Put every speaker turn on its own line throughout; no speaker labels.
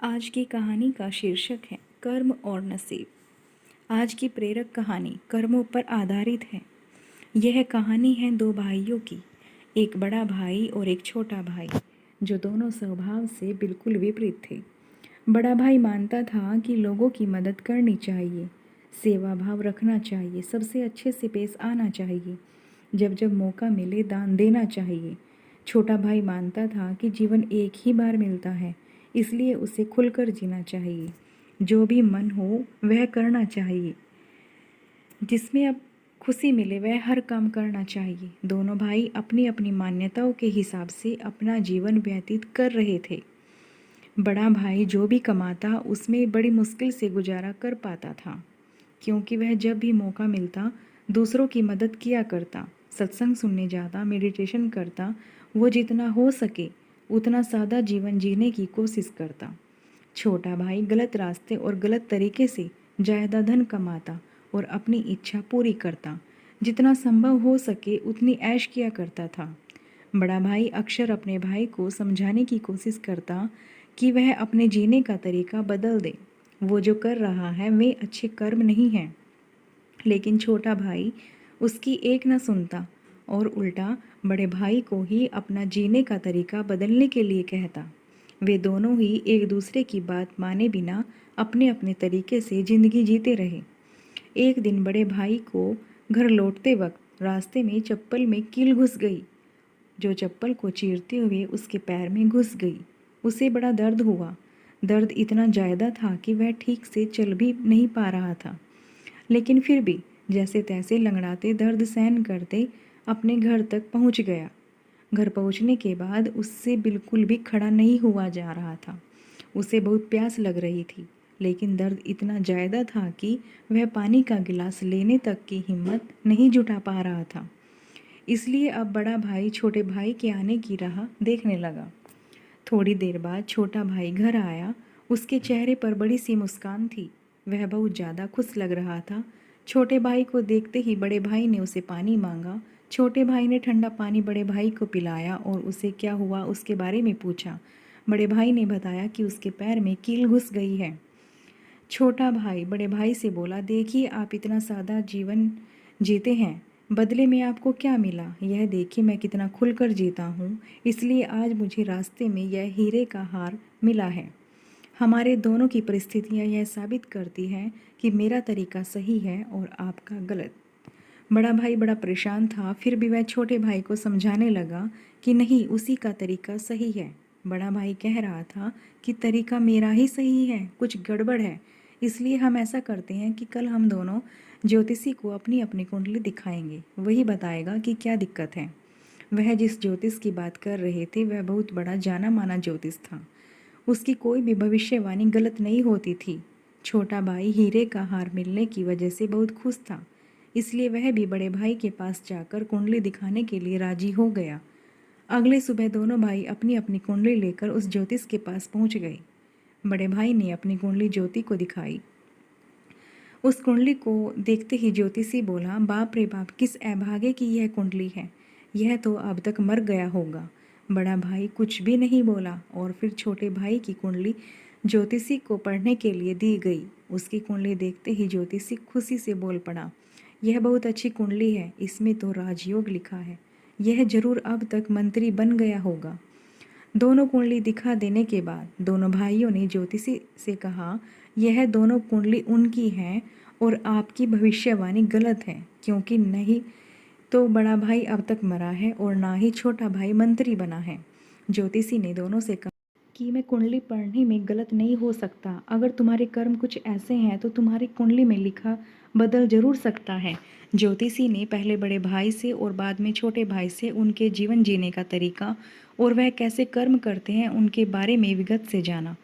आज की कहानी का शीर्षक है कर्म और नसीब। आज की प्रेरक कहानी कर्मों पर आधारित है। यह कहानी है दो भाइयों की, एक बड़ा भाई और एक छोटा भाई, जो दोनों स्वभाव से बिल्कुल विपरीत थे। बड़ा भाई मानता था कि लोगों की मदद करनी चाहिए, सेवा भाव रखना चाहिए, सबसे अच्छे से पेश आना चाहिए, जब जब मौका मिले दान देना चाहिए। छोटा भाई मानता था कि जीवन एक ही बार मिलता है, इसलिए उसे खुलकर जीना चाहिए, जो भी मन हो वह करना चाहिए, जिसमें अब खुशी मिले वह हर काम करना चाहिए। दोनों भाई अपनी अपनी मान्यताओं के हिसाब से अपना जीवन व्यतीत कर रहे थे। बड़ा भाई जो भी कमाता उसमें बड़ी मुश्किल से गुजारा कर पाता था, क्योंकि वह जब भी मौका मिलता दूसरों की मदद किया करता, सत्संग सुनने जाता, मेडिटेशन करता, वो जितना हो सके उतना सादा जीवन जीने की कोशिश करता। छोटा भाई गलत रास्ते और गलत तरीके से ज़्यादा धन कमाता और अपनी इच्छा पूरी करता, जितना संभव हो सके उतनी ऐश किया करता था। बड़ा भाई अक्सर अपने भाई को समझाने की कोशिश करता कि वह अपने जीने का तरीका बदल दे, वो जो कर रहा है वे अच्छे कर्म नहीं हैं। लेकिन छोटा भाई उसकी एक न सुनता और उल्टा बड़े भाई को ही अपना जीने का तरीका बदलने के लिए कहता। वे दोनों ही एक दूसरे की बात माने बिना अपने अपने तरीके से जिंदगी जीते रहे। एक दिन बड़े भाई को घर लौटते वक्त रास्ते में चप्पल में कील घुस गई, जो चप्पल को चीरते हुए उसके पैर में घुस गई। उसे बड़ा दर्द हुआ। दर्द इतना ज़्यादा था कि वह ठीक से चल भी नहीं पा रहा था, लेकिन फिर भी जैसे तैसे लंगड़ाते दर्द सहन करते अपने घर तक पहुंच गया। घर पहुंचने के बाद उससे बिल्कुल भी खड़ा नहीं हुआ जा रहा था। उसे बहुत प्यास लग रही थी, लेकिन दर्द इतना ज़्यादा था कि वह पानी का गिलास लेने तक की हिम्मत नहीं जुटा पा रहा था। इसलिए अब बड़ा भाई छोटे भाई के आने की राह देखने लगा। थोड़ी देर बाद छोटा भाई घर आया। उसके चेहरे पर बड़ी सी मुस्कान थी। वह बहुत ज़्यादा खुश लग रहा था। छोटे भाई को देखते ही बड़े भाई ने उसे पानी मांगा। छोटे भाई ने ठंडा पानी बड़े भाई को पिलाया और उसे क्या हुआ उसके बारे में पूछा। बड़े भाई ने बताया कि उसके पैर में कील घुस गई है। छोटा भाई बड़े भाई से बोला, देखिए आप इतना सादा जीवन जीते हैं, बदले में आपको क्या मिला? यह देखिए मैं कितना खुलकर जीता हूँ, इसलिए आज मुझे रास्ते में यह हीरे का हार मिला है। हमारे दोनों की परिस्थितियाँ यह साबित करती हैं कि मेरा तरीका सही है और आपका गलत। बड़ा भाई बड़ा परेशान था, फिर भी वह छोटे भाई को समझाने लगा कि नहीं, उसी का तरीका सही है। बड़ा भाई कह रहा था कि तरीका मेरा ही सही है, कुछ गड़बड़ है। इसलिए हम ऐसा करते हैं कि कल हम दोनों ज्योतिषी को अपनी अपनी कुंडली दिखाएंगे, वही बताएगा कि क्या दिक्कत है। वह जिस ज्योतिष की बात कर रहे थे वह बहुत बड़ा जाना माना ज्योतिष था। उसकी कोई भी भविष्यवाणी गलत नहीं होती थी। छोटा भाई हीरे का हार मिलने की वजह से बहुत खुश था, इसलिए वह भी बड़े भाई के पास जाकर कुंडली दिखाने के लिए राजी हो गया। अगले सुबह दोनों भाई अपनी अपनी कुंडली लेकर उस ज्योतिष के पास पहुंच गए। बड़े भाई ने अपनी कुंडली ज्योति को दिखाई। उस कुंडली को देखते ही ज्योतिषी बोला, बाप रे बाप, किस अभागे की यह कुंडली है, यह तो अब तक मर गया होगा। बड़ा भाई कुछ भी नहीं बोला और फिर छोटे भाई की कुंडली ज्योतिषी को पढ़ने के लिए दी गई। उसकी कुंडली देखते ही ज्योतिषी खुशी से बोल पड़ा, यह बहुत अच्छी कुंडली है, इसमें तो राजयोग लिखा है, यह जरूर अब तक मंत्री बन गया होगा। दोनों कुंडली दिखा देने के बाद दोनों भाइयों ने ज्योतिषी से कहा, यह दोनों कुंडली उनकी हैं और आपकी भविष्यवाणी गलत है, क्योंकि नहीं तो बड़ा भाई अब तक मरा है और ना ही छोटा भाई मंत्री बना है। ज्योतिषी ने दोनों से कहा कि मैं कुंडली पढ़ने में गलत नहीं हो सकता, अगर तुम्हारे कर्म कुछ ऐसे हैं तो तुम्हारी कुंडली में लिखा बदल जरूर सकता है। ज्योतिषी ने पहले बड़े भाई से और बाद में छोटे भाई से उनके जीवन जीने का तरीका और वह कैसे कर्म करते हैं उनके बारे में विगत से जाना।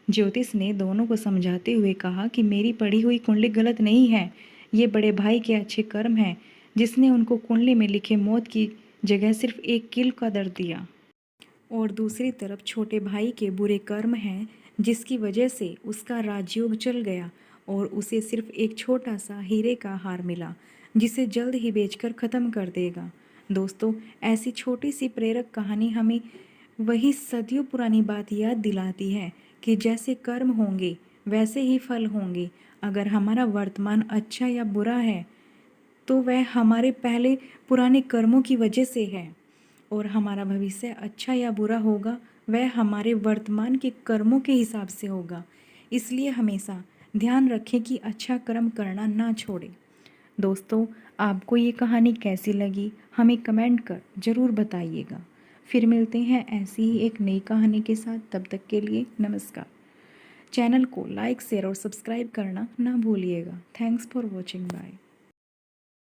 ज्योतिष ने दोनों को समझाते हुए कहा कि मेरी पढ़ी हुई कुंडली गलत नहीं है, ये बड़े भाई के अच्छे कर्म हैं जिसने उनको कुंडली में लिखे मौत की जगह सिर्फ एक कील का दर्द दिया, और दूसरी तरफ छोटे भाई के बुरे कर्म हैं जिसकी वजह से उसका राजयोग चल गया और उसे सिर्फ एक छोटा सा हीरे का हार मिला, जिसे जल्द ही बेचकर ख़त्म कर देगा। दोस्तों, ऐसी छोटी सी प्रेरक कहानी हमें वही सदियों पुरानी बात याद दिलाती है कि जैसे कर्म होंगे वैसे ही फल होंगे। अगर हमारा वर्तमान अच्छा या बुरा है तो वह हमारे पहले पुराने कर्मों की वजह से है, और हमारा भविष्य अच्छा या बुरा होगा वह हमारे वर्तमान के कर्मों के हिसाब से होगा। इसलिए हमेशा ध्यान रखें कि अच्छा कर्म करना ना छोड़ें। दोस्तों, आपको ये कहानी कैसी लगी हमें कमेंट कर ज़रूर बताइएगा। फिर मिलते हैं ऐसी ही एक नई कहानी के साथ। तब तक के लिए नमस्कार। चैनल को लाइक शेयर और सब्सक्राइब करना ना भूलिएगा। Thanks for watching. बाय।